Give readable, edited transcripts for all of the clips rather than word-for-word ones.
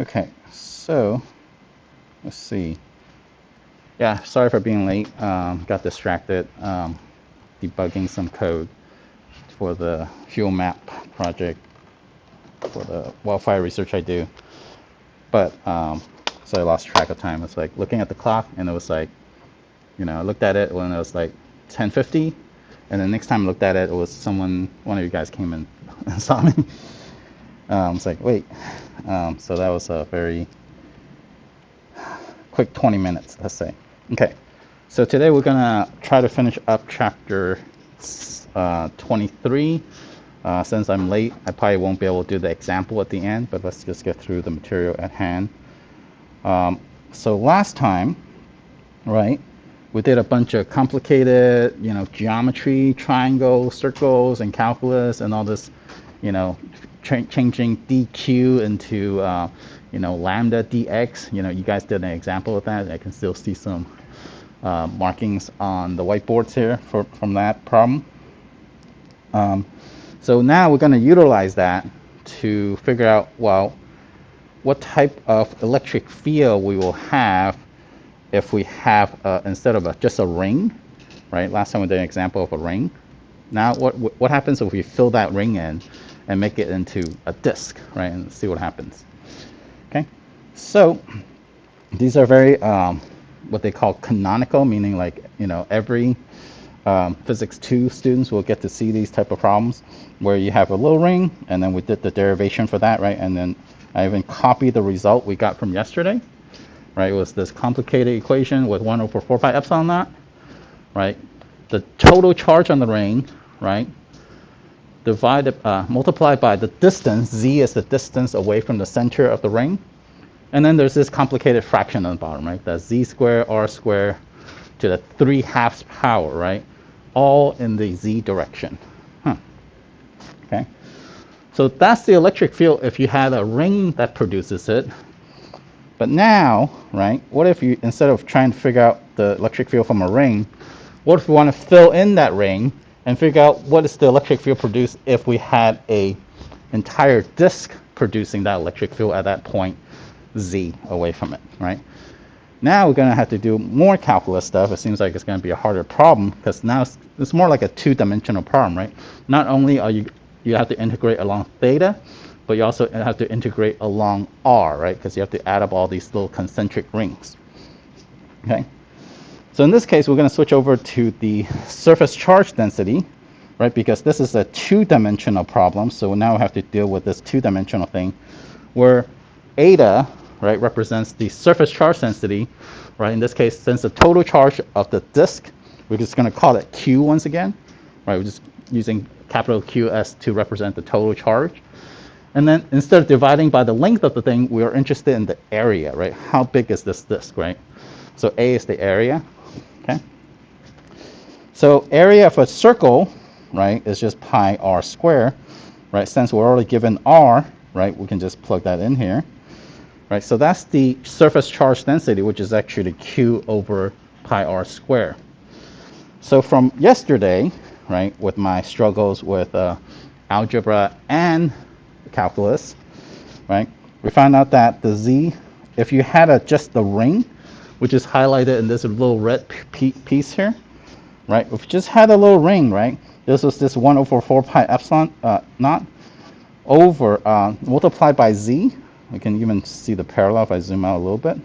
Okay, so let's see. Yeah, sorry for being late. Got distracted debugging some code for the fuel map project for the wildfire research I do. But so I lost track of time. It's like looking at the clock, and it was like, I looked at it when it was like 10:50, and the next time I looked at it, it was one of you guys came in and saw me. It's like, wait. So that was a very quick 20 minutes, let's say. Okay, so today we're gonna try to finish up chapter 23. Since I'm late, I probably won't be able to do the example at the end, but let's just get through the material at hand. So last time, right, we did a bunch of complicated, geometry, triangles, circles, and calculus, and all this, changing dq into, lambda dx. You guys did an example of that. I can still see some markings on the whiteboards here from that problem. So now we're going to utilize that to figure out, well, what type of electric field we will have if we have, instead of just a ring, right? Last time we did an example of a ring. Now what happens if we fill that ring in and make it into a disk, right? And see what happens. Okay, so these are very, what they call canonical, meaning like, every Physics 2 students will get to see these type of problems where you have a little ring, and then we did the derivation for that, right? And then I even copied the result we got from yesterday, right? It was this complicated equation with 1 over 4 pi epsilon naught, right? The total charge on the ring, right? Divided, multiplied by the distance, z is the distance away from the center of the ring. And then there's this complicated fraction on the bottom, right? That's z squared r squared to the 3/2 power, right? All in the z direction. Okay. So that's the electric field if you had a ring that produces it. But now, right, what if you, instead of trying to figure out the electric field from a ring, what if we want to fill in that ring and figure out what is the electric field produced if we had a entire disk producing that electric field at that point z away from it, right? Now we're going to have to do more calculus stuff. It seems like it's going to be a harder problem because now it's more like a two-dimensional problem, right? Not only are you have to integrate along theta, but you also have to integrate along r, right? Because you have to add up all these little concentric rings. Okay. So in this case, we're going to switch over to the surface charge density, right? Because this is a two-dimensional problem. So now we have to deal with this two-dimensional thing where eta, right, represents the surface charge density, right? In this case, since the total charge of the disk, we're just going to call it Q once again, right? We're just using capital QS to represent the total charge. And then instead of dividing by the length of the thing, we are interested in the area, right? How big is this disk, right? So A is the area, okay? So area of a circle, right, is just pi r squared, right? Since we're already given r, right, we can just plug that in here. Right, so that's the surface charge density, which is actually Q over pi r squared. So from yesterday, right, with my struggles with algebra and calculus, right, we found out that the z, if you had just the ring, which is highlighted in this little red piece here, right, if you just had a little ring, right, this was this 1 over 4 pi epsilon naught over multiplied by z. I can even see the parallel if I zoom out a little bit.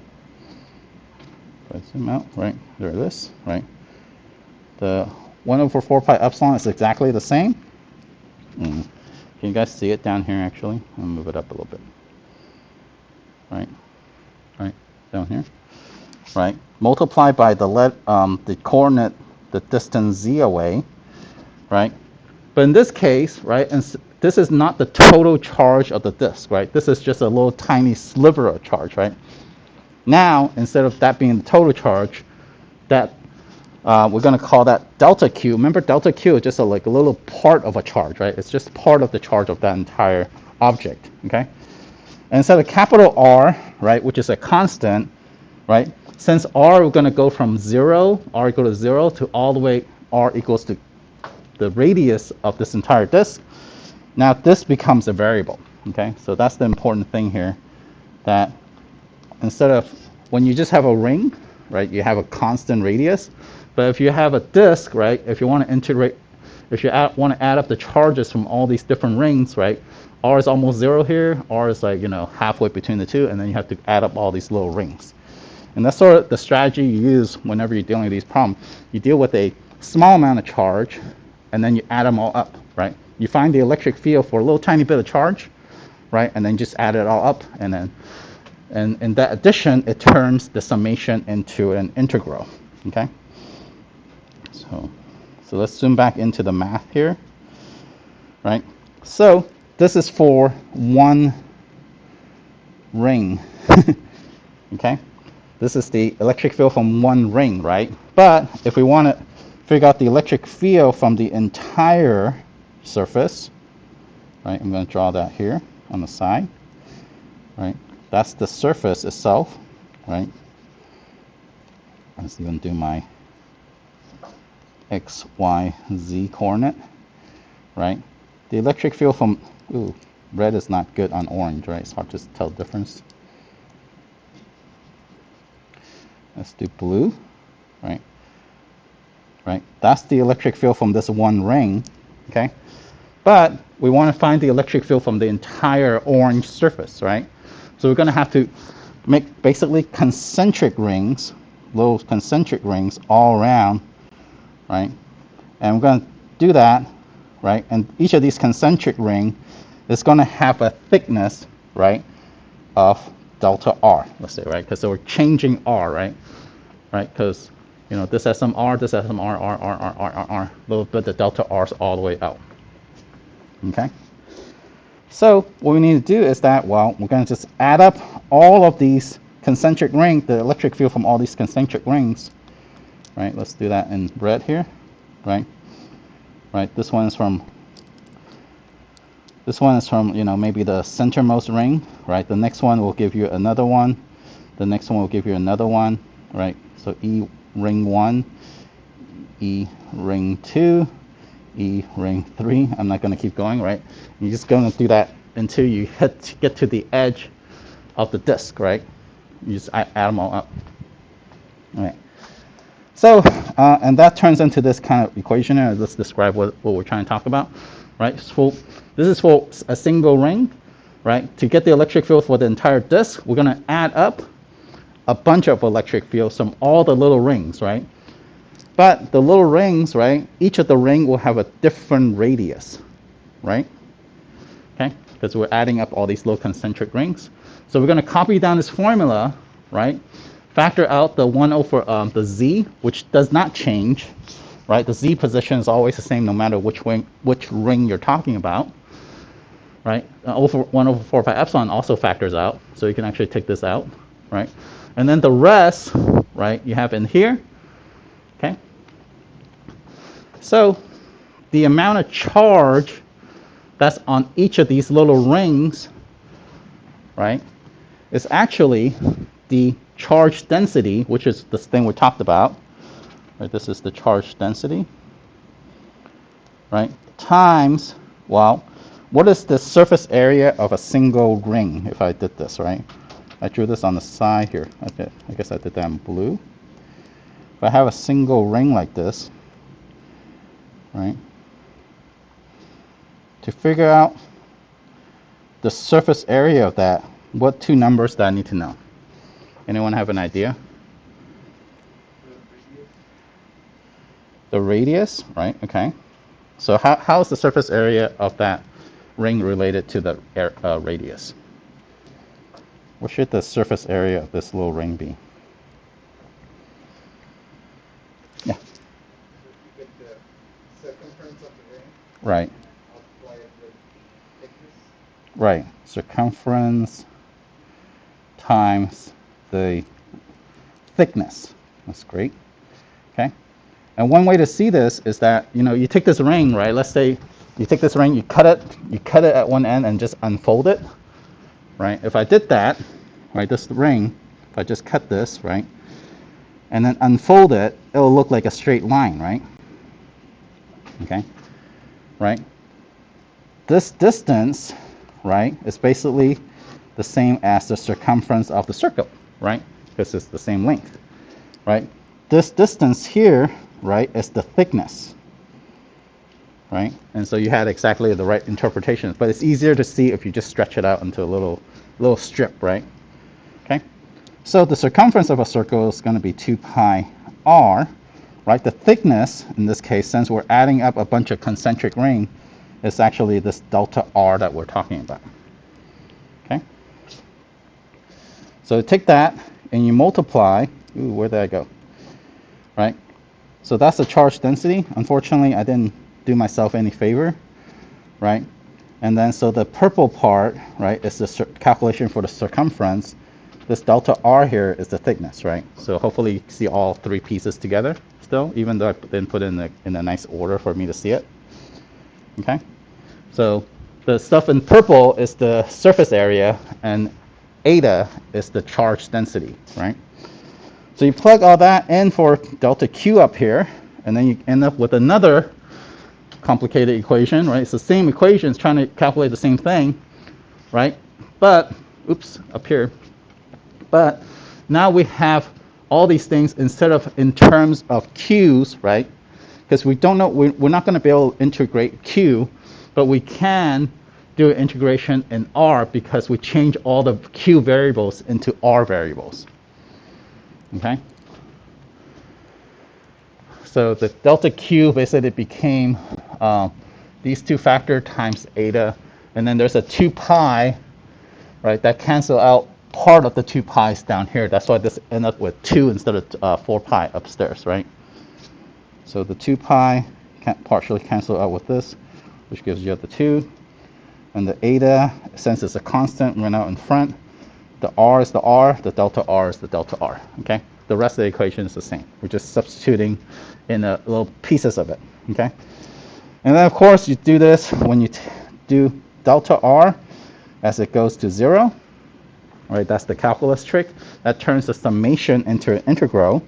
If I zoom out, right, there it is, right. The 1 over 4 pi epsilon is exactly the same. Can you guys see it down here actually? I'll move it up a little bit. Right, down here. Right, multiplied by the coordinate, the distance z away, right. But in this case, right, and this is not the total charge of the disk, right? This is just a little tiny sliver of charge, right? Now, instead of that being the total charge, that we're going to call that delta Q. Remember, delta Q is just a little part of a charge, right? It's just part of the charge of that entire object, okay? And instead of capital R, right, which is a constant, right? Since R, we're going to go from 0, R equal to 0, to all the way R equals to the radius of this entire disk. Now this becomes a variable, okay? So that's the important thing here. that instead of when you just have a ring, right, you have a constant radius. But if you have a disk, right, if you want to integrate, if you want to add up the charges from all these different rings, right, R is almost 0 here, R is like, halfway between the two, and then you have to add up all these little rings. And that's sort of the strategy you use whenever you're dealing with these problems. You deal with a small amount of charge, and then you add them all up, right? You find the electric field for a little tiny bit of charge, right, and then just add it all up, and then and in that addition, it turns the summation into an integral, okay? So let's zoom back into the math here, right? So this is for one ring, okay? This is the electric field from one ring, right? But if we want to figure out the electric field from the entire surface, right? I'm going to draw that here on the side, right? That's the surface itself, right? Let's even do my X, Y, Z coordinate, right? The electric field from, ooh, red is not good on orange, right? It's hard to tell the difference. Let's do blue, right? Right? That's the electric field from this one ring, okay? But we want to find the electric field from the entire orange surface, right? So we're going to have to make basically concentric rings, little concentric rings all around, right? And we're going to do that, right? And each of these concentric ring is going to have a thickness, right, of delta R, let's say, right? Because so we're changing R, right? Right? Because, this has some R, this has some R, a little bit, the delta R's all the way out. Okay? So what we need to do is that, well, we're going to just add up all of these concentric rings, the electric field from all these concentric rings, right? Let's do that in red here, right? Right, this one is from, maybe the centermost ring, right? The next one will give you another one. The next one will give you another one, right? So E ring 1, E ring 2, E ring 3. I'm not going to keep going, right? You're just going to do that until you get to the edge of the disk, right? You just add them all up. All right. So, and that turns into this kind of equation here. Let's describe what we're trying to talk about, right? So this is for a single ring, right? To get the electric field for the entire disk, we're going to add up a bunch of electric fields from all the little rings, right? But the little rings, right, each of the ring will have a different radius, right? Okay, because we're adding up all these little concentric rings. So we're going to copy down this formula, right? Factor out the 1 over the Z, which does not change, right? The Z position is always the same no matter which ring you're talking about, right? Over 1 over 4 pi epsilon also factors out, so you can actually take this out, right? And then the rest, right, you have in here, okay? So the amount of charge that's on each of these little rings, right, is actually the charge density, which is this thing we talked about, right? This is the charge density, right, times, well, what is the surface area of a single ring if I did this, right? I drew this on the side here. Okay, I guess I did that in blue. If I have a single ring like this, right, to figure out the surface area of that, what two numbers do I need to know? Anyone have an idea? The radius, right? Okay. So how is the surface area of that ring related to the radius? What should the surface area of this little ring be? Yeah. You get the circumference of the ring. Right. Multiply it with thickness. Right. Circumference times the thickness. That's great. Okay. And one way to see this is that, you take this ring, right? Let's say you take this ring, you cut it at one end and just unfold it, right? If I did that, right, this ring, if I just cut this, right, and then unfold it, it'll look like a straight line, right? Okay, right? This distance, right, is basically the same as the circumference of the circle, right? Because it's the same length, right? This distance here, right, is the thickness, right? And so you had exactly the right interpretation, but it's easier to see if you just stretch it out into a little strip, right? Okay. So the circumference of a circle is going to be 2 pi r, right? The thickness, in this case, since we're adding up a bunch of concentric ring, is actually this delta r that we're talking about. Okay. So take that and you multiply. Ooh, where did I go? Right. So that's the charge density. Unfortunately, I didn't do myself any favor, right? And then so the purple part, right, is the calculation for the circumference. This delta r here is the thickness, right? So hopefully you see all three pieces together still, even though I didn't put it in a nice order for me to see it. Okay, so the stuff in purple is the surface area, and eta is the charge density, right? So you plug all that in for delta Q up here, and then you end up with another complicated equation, right? It's the same equation, it's trying to calculate the same thing, right? But, oops, up here. But now we have all these things instead of in terms of Q's, right? Because we don't know, we're not going to be able to integrate Q, but we can do an integration in R because we change all the Q variables into R variables. Okay? So the delta Q basically became these two factor times eta, and then there's a 2 pi, right, that cancel out part of the 2 pi's down here. That's why this ended up with 2 instead of 4 pi upstairs, right? So the 2 pi can partially cancel out with this, which gives you the 2. And the eta, since it's a constant, went out in front. The r is the r, the delta r is the delta r, okay? The rest of the equation is the same. We're just substituting in little pieces of it, okay? And then, of course, you do this when you do delta r as it goes to 0, right? That's the calculus trick. That turns the summation into an integral,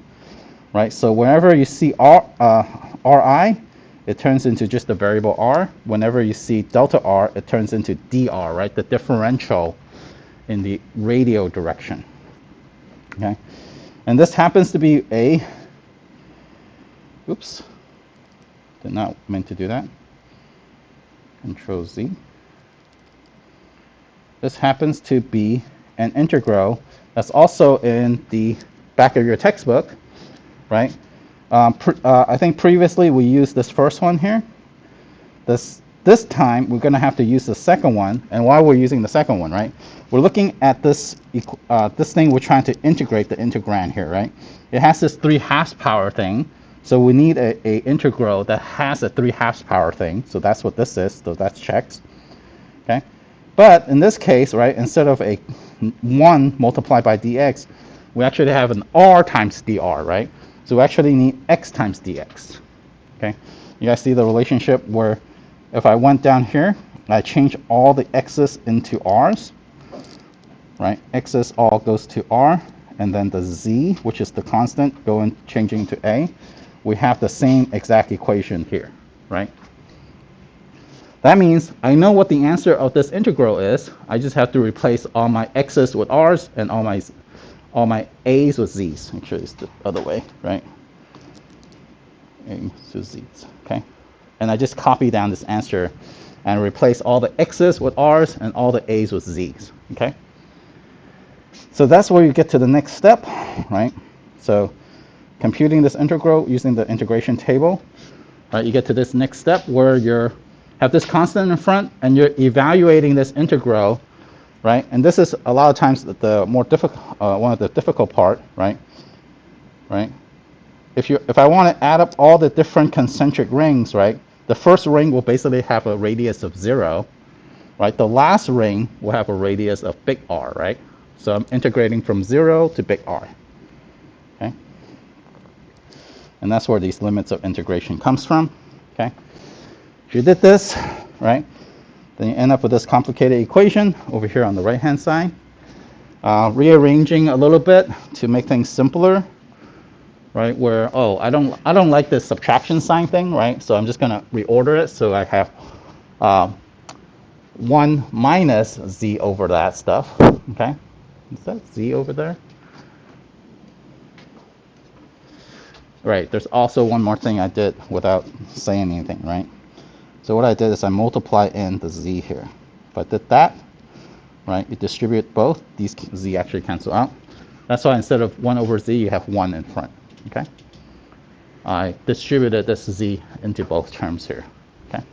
right? So whenever you see ri, it turns into just the variable r. Whenever you see delta r, it turns into dr, right? The differential in the radial direction, okay? And this happens to be a, oops, did not mean to do that. Control Z. This happens to be an integral that's also in the back of your textbook, right? I think previously we used this first one here. This time we're going to have to use the second one. And why we're using the second one, right? We're looking at this this thing we're trying to integrate the integrand here, right? It has this 3/2 power thing. So we need a integral that has a 3/2 power thing. So that's what this is. So that's checked. Okay. But in this case, right, instead of a 1 multiplied by dx, we actually have an r times dr, right? So we actually need x times dx. Okay. You guys see the relationship where if I went down here, I change all the x's into r's, right? X's all goes to r, and then the z, which is the constant, changing to a. We have the same exact equation here, right? That means I know what the answer of this integral is. I just have to replace all my x's with r's and all my a's with z's. Actually, it's the other way, right? A to z's, okay? And I just copy down this answer and replace all the x's with r's and all the a's with z's, okay? So that's where you get to the next step, right? So computing this integral using the integration table, right? You get to this next step where you have this constant in front and you're evaluating this integral, right? And this is a lot of times the more difficult, one of the difficult part, right? Right? If I want to add up all the different concentric rings, right? The first ring will basically have a radius of 0, right? The last ring will have a radius of big R, right? So I'm integrating from 0 to big R, okay? And that's where these limits of integration comes from, okay? If you did this, right, then you end up with this complicated equation over here on the right-hand side. Rearranging a little bit to make things simpler, right, where, oh, I don't like this subtraction sign thing, right? So I'm just going to reorder it so I have 1 minus z over that stuff, okay? Is that z over there? Right, there's also one more thing I did without saying anything, right? So what I did is I multiply in the z here. If I did that, right, you distribute both, these z actually cancel out. That's why instead of 1 over z, you have 1 in front, okay? I distributed this z into both terms here, okay?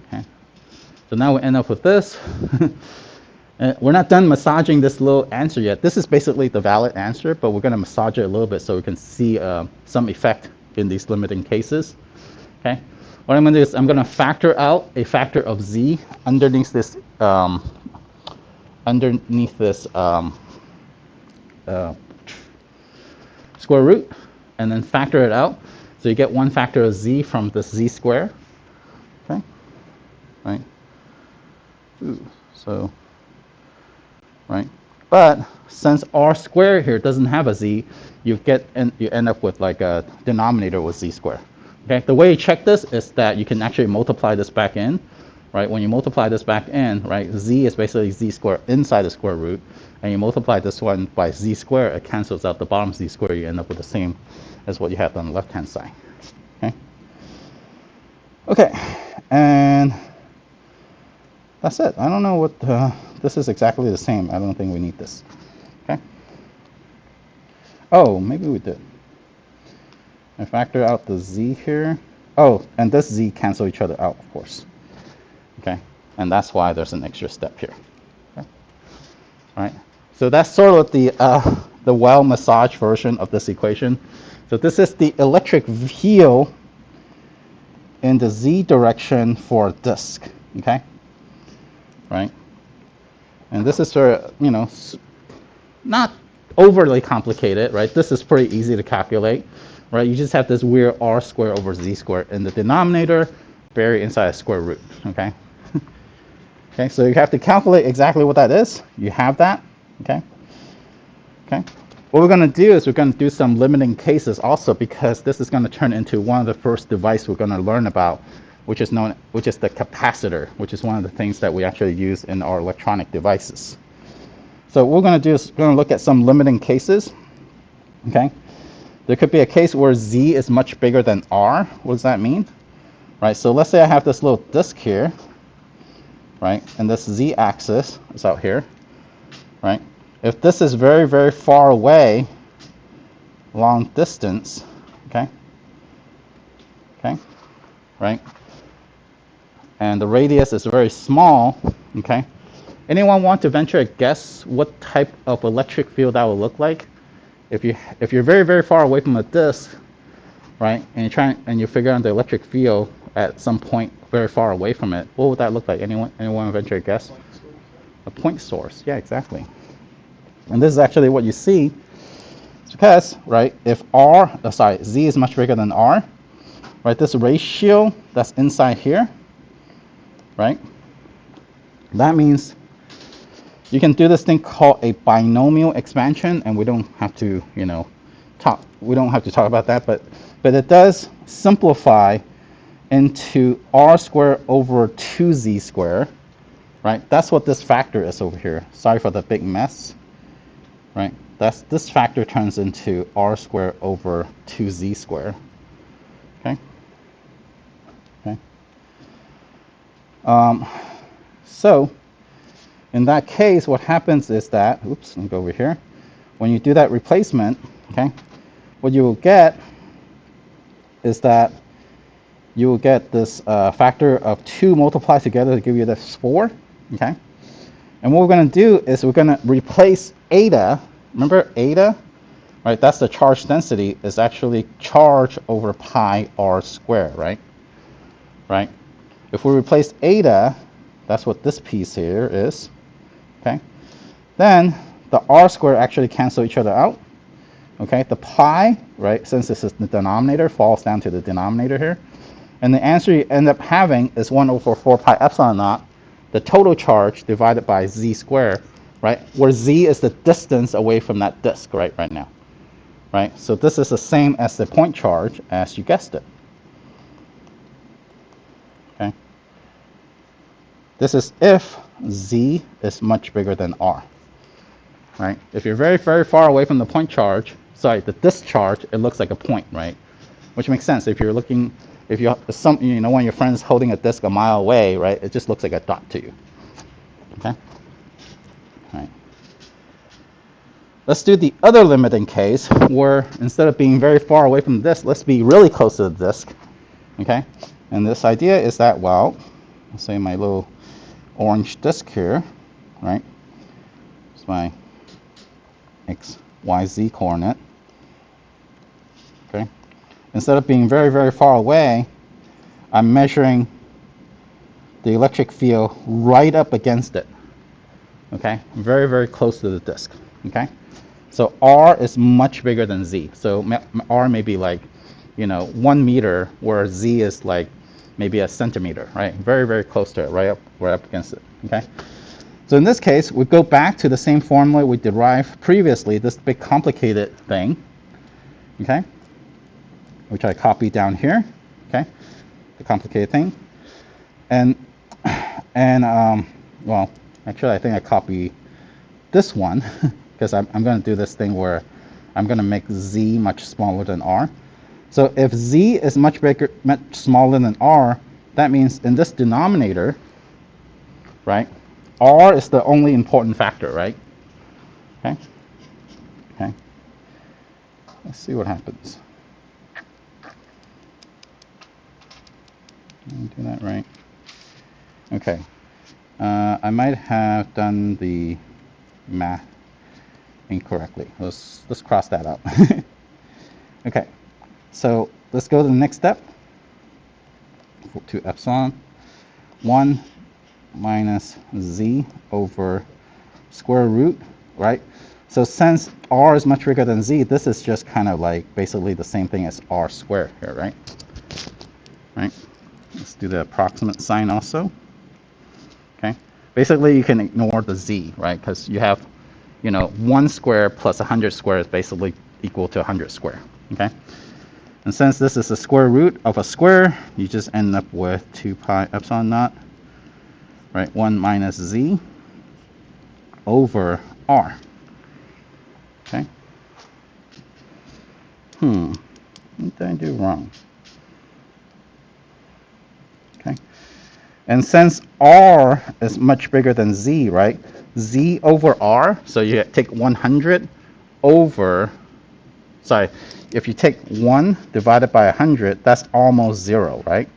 Okay. So now we end up with this. We're not done massaging this little answer yet. This is basically the valid answer, but we're going to massage it a little bit so we can see some effect in these limiting cases. Okay. What I'm going to do is I'm going to factor out a factor of z underneath this square root, and then factor it out. So you get one factor of z from this z square. Okay. Right. Ooh, so. Right? But since r squared here doesn't have a z, you end up with like a denominator with z squared. Okay? The way you check this is that you can actually multiply this back in. Right? When you multiply this back in, right, z is basically z squared inside the square root, and you multiply this one by z squared, it cancels out the bottom z squared, you end up with the same as what you have on the left hand side. Okay? Okay, and that's it. I don't know what this is exactly the same. I don't think we need this. Okay. Oh, maybe we did. I factor out the z here. Oh, and this z cancel each other out, of course. Okay, and that's why there's an extra step here. Okay. All right. So that's sort of the well massaged version of this equation. So this is the electric field in the z direction for a disk. Okay. Right? And this is sort of, you know, not overly complicated, right? This is pretty easy to calculate, right? You just have this weird r squared over z squared in the denominator, buried inside a square root, okay? Okay, so you have to calculate exactly what that is. You have that, okay? Okay. What we're going to do is we're going to do some limiting cases also, because this is going to turn into one of the first devices we're going to learn about, which is the capacitor, which is one of the things that we actually use in our electronic devices. So what we're going to do is we're going to look at some limiting cases. Okay, there could be a case where z is much bigger than r. What does that mean? Right. So let's say I have this little disk here, right, and this z-axis is out here, right. If this is very, very far away, long distance, okay, right, and the radius is very small, okay. Anyone want to venture a guess what type of electric field that will look like? If you're very, very far away from a disk, right, and you figure out the electric field at some point very far away from it, what would that look like? Anyone venture a guess? A point source. Yeah, exactly. And this is actually what you see, because, right, if z is much bigger than r, right, this ratio that's inside here, right, that means you can do this thing called a binomial expansion, and we don't have to, talk about that, but it does simplify into r squared over 2z squared, right? That's what this factor is over here. Sorry for the big mess, right? This factor turns into r squared over 2z squared, okay? So in that case, what happens is that, oops, let me go over here. When you do that replacement, okay, what you will get is that you will get this factor of 2 multiplied together to give you this 4, okay? And what we're going to do is we're going to replace eta. Remember eta, right? That's the charge density, is actually charge over pi r squared, right? Right? If we replace eta, that's what this piece here is, okay? Then the r squared actually cancel each other out, okay? The pi, right, since this is the denominator, falls down to the denominator here. And the answer you end up having is 1 over 4 pi epsilon naught, the total charge divided by z squared, right? Where z is the distance away from that disk right now, right? So this is the same as the point charge, as you guessed it, okay? This is if Z is much bigger than R, right? If you're very, very far away from the point charge, sorry, the disk charge, it looks like a point, right? Which makes sense. If you're looking, if you one of your friends holding a disk a mile away, right? It just looks like a dot to you. Okay. All right. Let's do the other limiting case where instead of being very far away from the disk, let's be really close to the disk. Okay. And this idea is that, well, let's say my little orange disk here, right? It's my X, Y, Z coordinate. Okay. Instead of being very, very far away, I'm measuring the electric field right up against it. Okay, very, very close to the disk. Okay, so R is much bigger than Z. So R may be like, 1 meter, where Z is like maybe a centimeter, right? Very, very close to it, right up against it. Okay. So in this case, we go back to the same formula we derived previously, this big complicated thing. Okay, which I copied down here. Okay, the complicated thing, and well, actually, I think I copy this one because I'm going to do this thing where I'm going to make Z much smaller than R. So if Z is much bigger, much smaller than R, that means in this denominator, right, R is the only important factor, right? Okay. Okay. Let's see what happens. Let me do that right. Okay. I might have done the math incorrectly. Let's cross that out. Okay, so let's go to the next step. To epsilon 1 minus Z over square root, right? So since R is much bigger than Z, this is just kind of like basically the same thing as R squared here, right? Right. Let's do the approximate sign also. Okay. Basically, you can ignore the Z, right? Because you have, 1 square plus 100 square is basically equal to 100 square. Okay. And since this is the square root of a square, you just end up with 2 pi epsilon naught, right? 1 minus Z over R. Okay. What did I do wrong? Okay. And since R is much bigger than Z, right? Z over R, so you take 100 over, sorry, if you take 1 divided by 100, that's almost 0, right?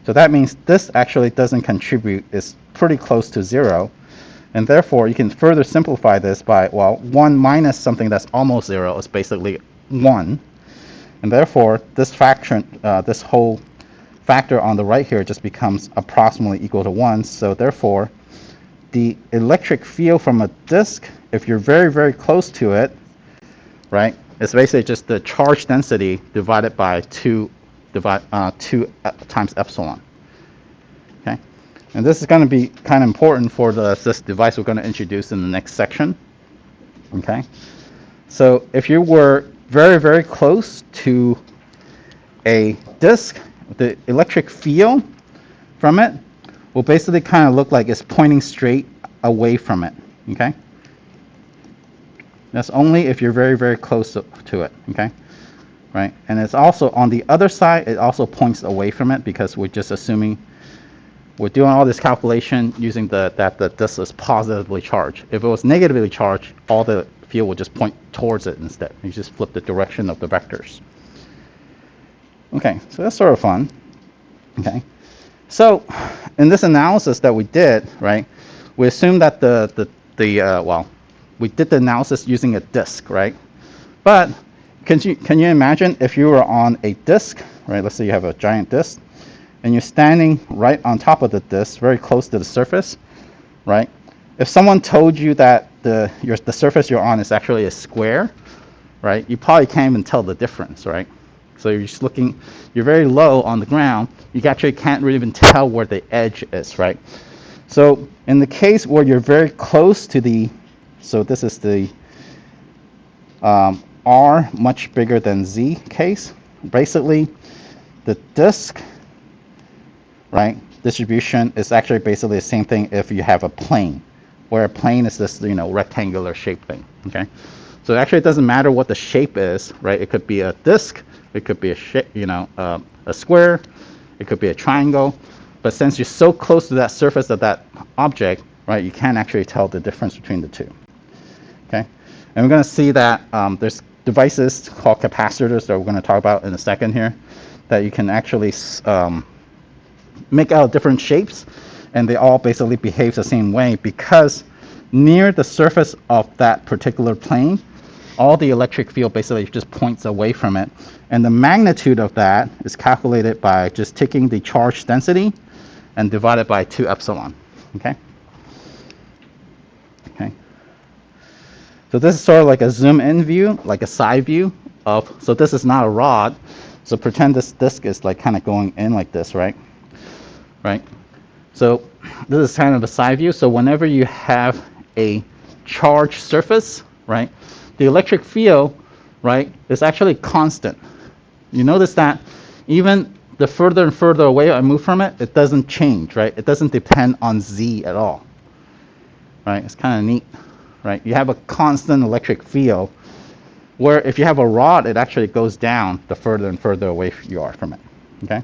So that means this actually doesn't contribute, it's pretty close to 0. And therefore, you can further simplify this by, well, 1 minus something that's almost 0 is basically 1. And therefore, this fraction, this whole factor on the right here just becomes approximately equal to 1. So therefore, the electric field from a disk, if you're very, very close to it, right, it's basically just the charge density divided by 2 times epsilon. Okay, and this is going to be kind of important for this device we're going to introduce in the next section. Okay, so if you were very, very close to a disk, the electric field from it will basically kind of look like it's pointing straight away from it. Okay, that's only if you're very, very close to it. Okay, right, and it's also on the other side, it also points away from it because we're just assuming we're doing all this calculation using that the disk is positively charged. If it was negatively charged, all the field will just point towards it instead. You just flip the direction of the vectors. Okay, so that's sort of fun. Okay, so in this analysis that we did, right, we assumed that well, we did the analysis using a disk, right? But can you imagine if you were on a disk, right? Let's say you have a giant disk, and you're standing right on top of the disk, very close to the surface, right? If someone told you that the surface you're on is actually a square, right? You probably can't even tell the difference, right? So you're just looking, you're very low on the ground. You actually can't really even tell where the edge is, right? So in the case where you're very close to the, so this is the R much bigger than Z case. Basically, the disk, right? distribution is actually basically the same thing if you have a plane, where a plane is this, rectangular shape thing, okay? So actually it doesn't matter what the shape is, right? It could be a disk, it could be a shape, a square, it could be a triangle, but since you're so close to that surface of that object, right, you can't actually tell the difference between the two, okay? And we're going to see that there's devices called capacitors that we're going to talk about in a second here, that you can actually make out different shapes, and they all basically behave the same way because near the surface of that particular plane, all the electric field basically just points away from it. And the magnitude of that is calculated by just taking the charge density and divided by 2 epsilon, okay? Okay. So this is sort of like a zoom in view, like a side view of, so this is not a rod. So pretend this disk is like kind of going in like this, right? Right? So this is kind of a side view. So whenever you have a charged surface, right, the electric field, right, is actually constant. You notice that even the further and further away I move from it, it doesn't change, right? It doesn't depend on Z at all, right? It's kind of neat, right? You have a constant electric field, where if you have a rod, it actually goes down the further and further away you are from it, okay?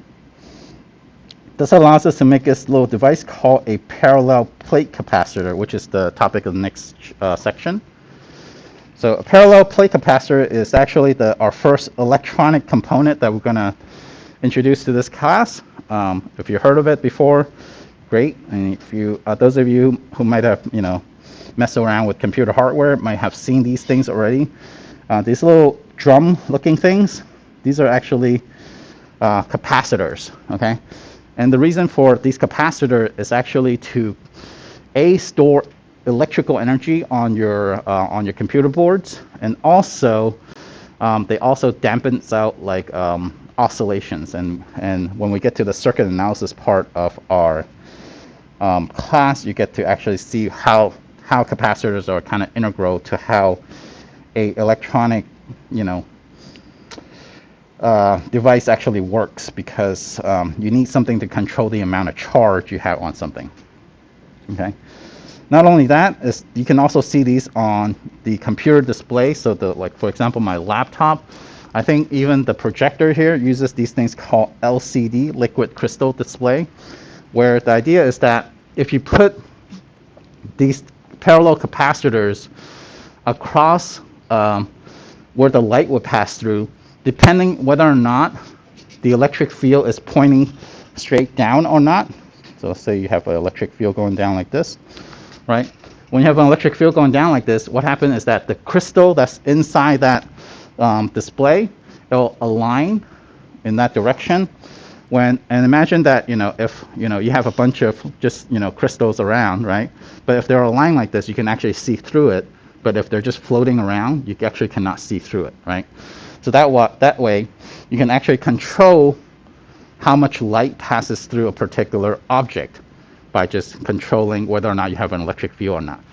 This allows us to make this little device called a parallel plate capacitor, which is the topic of the next section. So a parallel plate capacitor is actually our first electronic component that we're going to introduce to this class. If you heard of it before, great. And if you, those of you who might have, messed around with computer hardware might have seen these things already. These little drum-looking things, these are actually capacitors, okay? And the reason for these capacitors is actually to store electrical energy on your computer boards, and also they also dampens out like oscillations. And when we get to the circuit analysis part of our class, you get to actually see how capacitors are kind of integral to how a electronic device actually works, because you need something to control the amount of charge you have on something, okay? Not only that, is you can also see these on the computer display. So like for example, my laptop, I think even the projector here uses these things called LCD, liquid crystal display, where the idea is that if you put these parallel capacitors across where the light would pass through, depending whether or not the electric field is pointing straight down or not. So say you have an electric field going down like this, right? When you have an electric field going down like this, what happens is that the crystal that's inside that display, it'll align in that direction. And imagine that, if you have a bunch of just crystals around, right? But if they're aligned like this, you can actually see through it. But if they're just floating around, you actually cannot see through it, right? So that way, you can actually control how much light passes through a particular object by just controlling whether or not you have an electric field or not.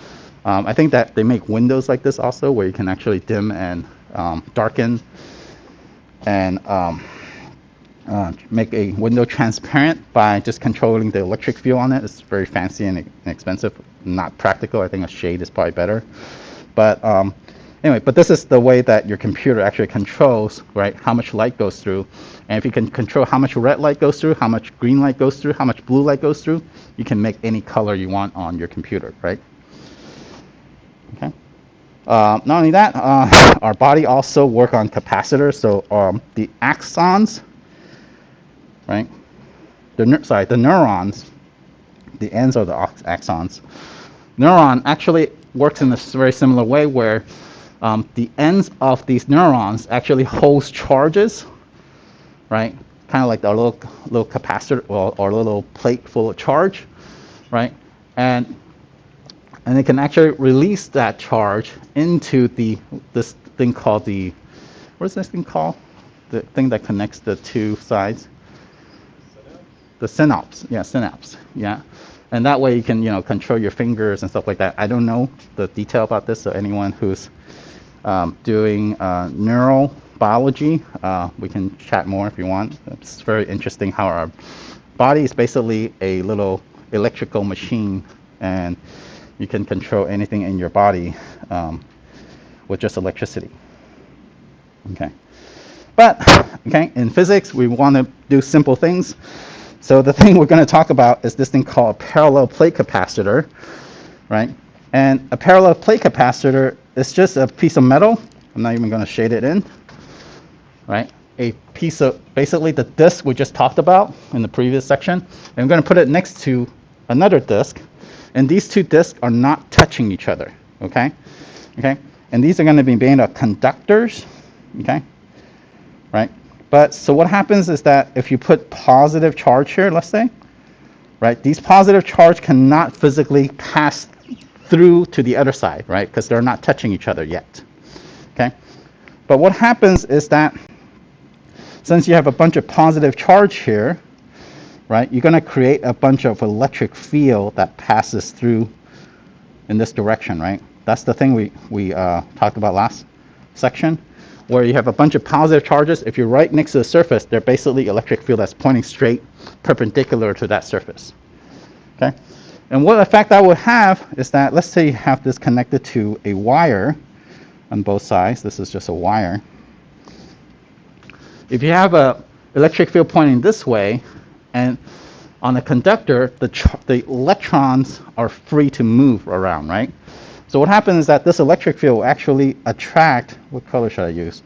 I think that they make windows like this also, where you can actually dim and darken and make a window transparent by just controlling the electric field on it. It's very fancy and expensive, not practical. I think a shade is probably better. But anyway, but this is the way that your computer actually controls, right, how much light goes through. And if you can control how much red light goes through, how much green light goes through, how much blue light goes through, you can make any color you want on your computer, right? Okay. Not only that, our body also work on capacitors. So the axons, right? The neurons, the ends are the axons. Neuron actually works in a very similar way, where the ends of these neurons actually holds charges, right? Kind of like a little capacitor or a little plate full of charge, right? And it can actually release that charge into this thing called what is this thing called? The thing that connects the two sides. The synapse. Yeah, synapse. Yeah. And that way you can control your fingers and stuff like that. I don't know the detail about this, so anyone who's doing neural biology, we can chat more if you want. It's very interesting how our body is basically a little electrical machine, and you can control anything in your body with just electricity. Okay. But, okay, in physics, we want to do simple things. So the thing we're going to talk about is this thing called a parallel plate capacitor, right? And a parallel plate capacitor is just a piece of metal. I'm not even going to shade it in, right? A piece of, basically the disk we just talked about in the previous section. And I'm going to put it next to another disk. And these two disks are not touching each other, okay? Okay? And these are going to be made of conductors, okay? Right? But so what happens is that if you put positive charge here, let's say, right, these positive charge cannot physically pass through to the other side, right, because they're not touching each other yet. Okay? But what happens is that since you have a bunch of positive charge here, right, you're going to create a bunch of electric field that passes through in this direction, right? That's the thing we talked about last section, where you have a bunch of positive charges. If you're right next to the surface, they're basically electric field that's pointing straight perpendicular to that surface. Okay? And what effect that would have is that, let's say you have this connected to a wire on both sides. This is just a wire. If you have a electric field pointing this way, and on a conductor, the electrons are free to move around, right? So what happens is that this electric field will actually attract, what color should I use?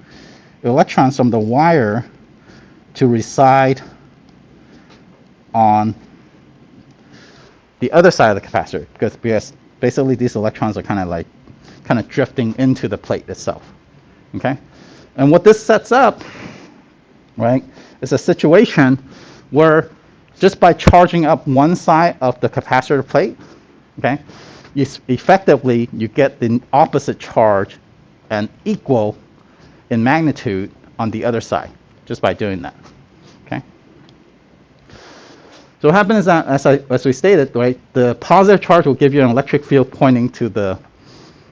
Electrons from the wire to reside on the other side of the capacitor, because basically these electrons are kind of drifting into the plate itself. Okay? And what this sets up, right, is a situation where just by charging up one side of the capacitor plate, okay, you get the opposite charge and equal in magnitude on the other side just by doing that. Okay. So what happens is that, as we stated, right, the positive charge will give you an electric field pointing to the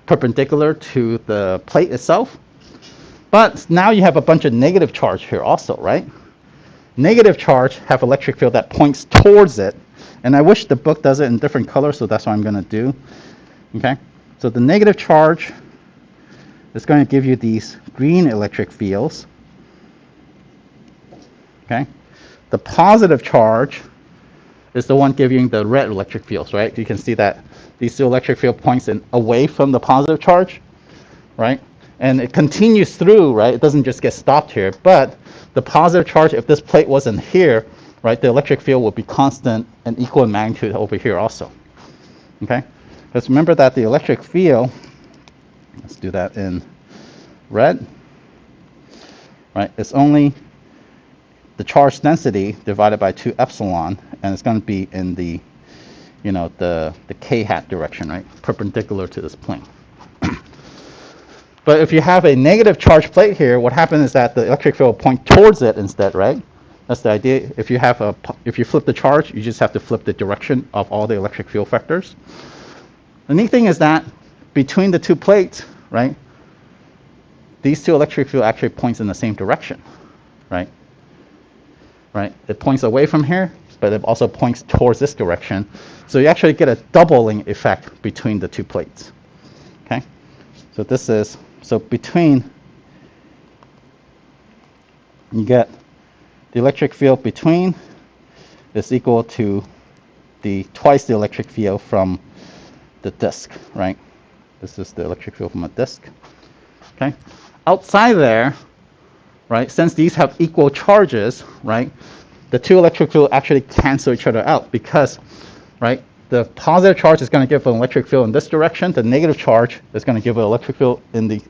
perpendicular to the plate itself. But now you have a bunch of negative charge here also, right? Negative charge have electric field that points towards it. And I wish the book does it in different colors, so that's what I'm going to do. Okay? So the negative charge is going to give you these green electric fields. Okay? The positive charge is the one giving the red electric fields, right? You can see that these two electric field points away from the positive charge, right? And it continues through, right? It doesn't just get stopped here, but the positive charge, if this plate wasn't here, right, the electric field would be constant and equal in magnitude over here also. Okay? Let's remember that the electric field, let's do that in red, right, it's only the charge density divided by 2 epsilon, and it's going to be in the, the k hat direction, right, perpendicular to this plane. But if you have a negative charge plate here, what happens is that the electric field will point towards it instead, right? That's the idea. If you flip the charge, you just have to flip the direction of all the electric field vectors. The neat thing is that between the two plates, right, these two electric field actually points in the same direction, right? Right? It points away from here, but it also points towards this direction. So you actually get a doubling effect between the two plates. Okay? So this is, so between, you get the electric field between is equal to twice the electric field from the disk, right? This is the electric field from a disk. Okay? Outside there, right, since these have equal charges, right, the two electric fields actually cancel each other out because, right, the positive charge is going to give an electric field in this direction. The negative charge is going to give an electric field in the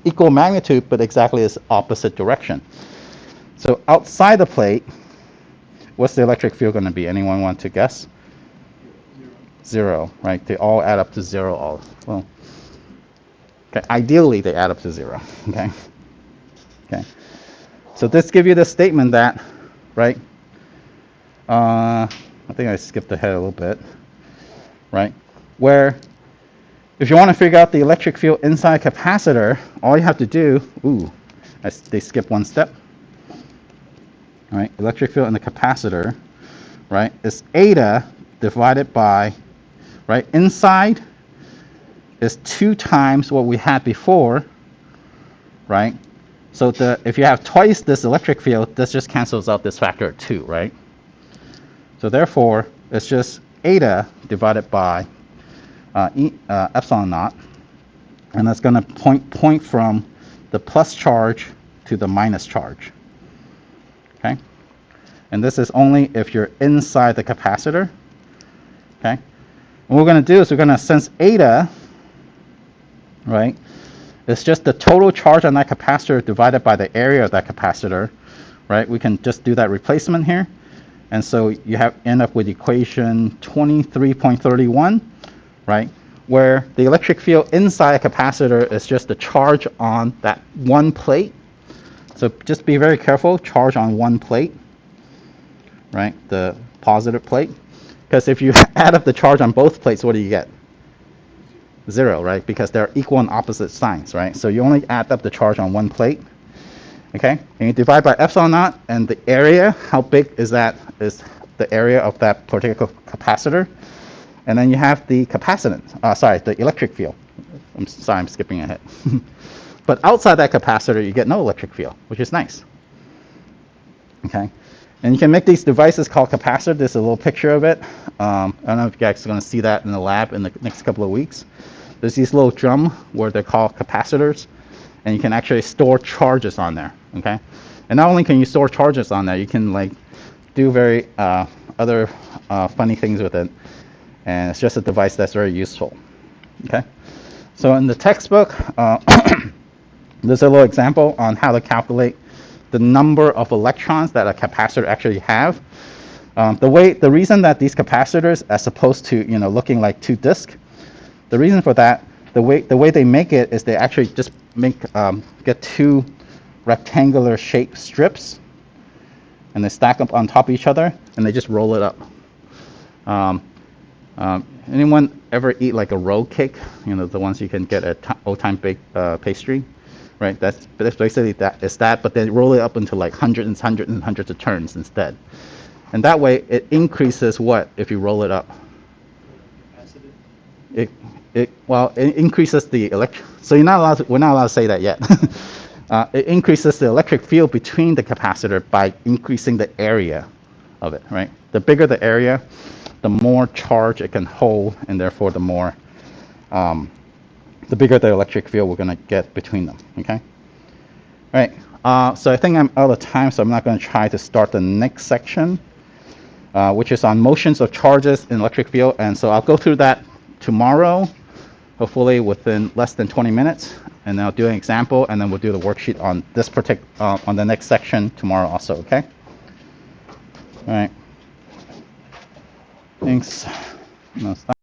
equal magnitude, but exactly its opposite direction. So outside the plate, what's the electric field going to be? Anyone want to guess? 0, right? They all add up to 0. All well, okay. Ideally, they add up to 0. Okay. Okay. So this gives you the statement that, right? I think I skipped ahead a little bit. Right? Where if you want to figure out the electric field inside a capacitor, all you have to do, they skip one step. All right? Electric field in the capacitor right, is eta divided by, right, inside is 2 times what we had before, right? So if you have twice this electric field, this just cancels out this factor of 2, right? So therefore, it's just eta divided by epsilon naught, and that's going to point from the plus charge to the minus charge. Okay, and this is only if you're inside the capacitor. Okay, and what we're going to do is we're going to, since eta, right, it's just the total charge on that capacitor divided by the area of that capacitor, right? We can just do that replacement here, and so you end up with equation 23.31, right, where the electric field inside a capacitor is just the charge on that one plate. So just be very careful, charge on one plate, right, the positive plate, because if you add up the charge on both plates, what do you get? 0, right, because they're equal and opposite signs, right? So you only add up the charge on one plate, okay? And you divide by epsilon naught, and the area, how big is that, is the area of that particular capacitor. And then you have the capacitance, the electric field. I'm sorry, I'm skipping ahead. But outside that capacitor, you get no electric field, which is nice. Okay, and you can make these devices called capacitor. There's a little picture of it. I don't know if you guys are going to see that in the lab in the next couple of weeks. There's these little drum where they're called capacitors, and you can actually store charges on there. Okay, and not only can you store charges on there, you can like do very other funny things with it. And it's just a device that's very useful. Okay, so in the textbook, there's a little example on how to calculate the number of electrons that a capacitor actually have. The reason that these capacitors, as opposed to looking like 2 discs, the reason for that, the way they make it is they actually just get 2 rectangular shaped strips, and they stack up on top of each other, and they just roll it up. Anyone ever eat like a roll cake? The ones you can get at old-time baked pastry, right? That's basically that, but they roll it up into like hundreds of turns instead. And that way, it increases what if you roll it up? It increases the electric. So we're not allowed to say that yet. It increases the electric field between the capacitor by increasing the area of it, right? The bigger the area, the more charge it can hold, and therefore the bigger the electric field we're going to get between them. Okay. All right. So I think I'm out of time, so I'm not going to try to start the next section, which is on motions of charges in electric field. And so I'll go through that tomorrow, hopefully within less than 20 minutes, and then I'll do an example, and then we'll do the worksheet on this on the next section tomorrow also. Okay. All right. Thanks. No, stop.